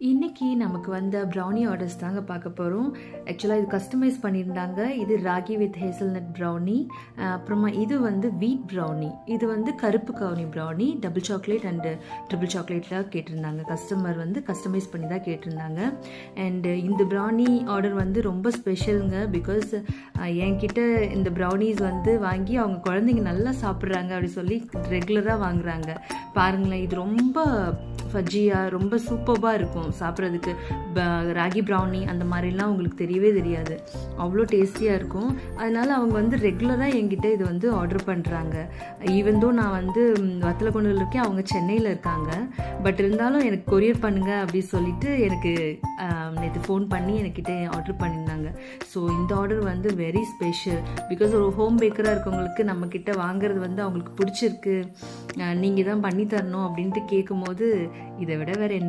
இன்னைக்கு நமக்கு வந்த ப்ரௌனி ஆர்டர்ஸ் தாங்க பார்க்க போகிறோம். ஆக்சுவலாக இது கஸ்டமைஸ் பண்ணியிருந்தாங்க. இது ராகி வித் ஹேசல்நட் ப்ரௌனி, அப்புறமா இது வந்து வீட் ப்ரௌனி, இது வந்து கருப்பு கவுனி brownie, double chocolate and triple சாக்லேட்டில் கேட்டிருந்தாங்க. கஸ்டமர் வந்து கஸ்டமைஸ் பண்ணி தான் கேட்டிருந்தாங்க. அண்டு இந்த ப்ரௌனி ஆர்டர் வந்து ரொம்ப ஸ்பெஷலுங்க. பிகாஸ் என்கிட்ட இந்த ப்ரௌனிஸ் வந்து வாங்கி அவங்க குழந்தைங்க நல்லா சாப்பிட்றாங்க அப்படி சொல்லி ரெகுலராக வாங்குறாங்க. பாருங்களேன், இது ரொம்ப ஃபஜ்ஜியாக ரொம்ப சூப்பராக இருக்கும் சாப்பிட்றதுக்கு. ராகி ப்ரௌனி அந்த மாதிரிலாம் உங்களுக்கு தெரியவே தெரியாது, அவ்வளோ டேஸ்டியாக இருக்கும். அதனால் அவங்க வந்து ரெகுலராக என்கிட்ட இது வந்து ஆர்டர் பண்ணுறாங்க. ஈவன் தோ நான் வந்து வத்தலக்குண்டில் இருக்கேன், அவங்க சென்னையில் இருக்காங்க. பட் இருந்தாலும் எனக்கு கொரியர் பண்ணுங்க அப்படின்னு சொல்லிட்டு எனக்கு நேற்று ஃபோன் பண்ணி என்கிட்ட ஆர்டர் பண்ணியிருந்தாங்க. ஸோ இந்த ஆர்டர் வந்து வெரி ஸ்பெஷல். பிகாஸ் ஒரு ஹோம் பேக்கராக இருக்கவங்களுக்கு நம்மக்கிட்ட வாங்குறது வந்து அவங்களுக்கு பிடிச்சிருக்கு, நீங்கள் தான் பண்ணி தரணும் அப்படின்ட்டு கேட்கும் போது இதை விட வேறு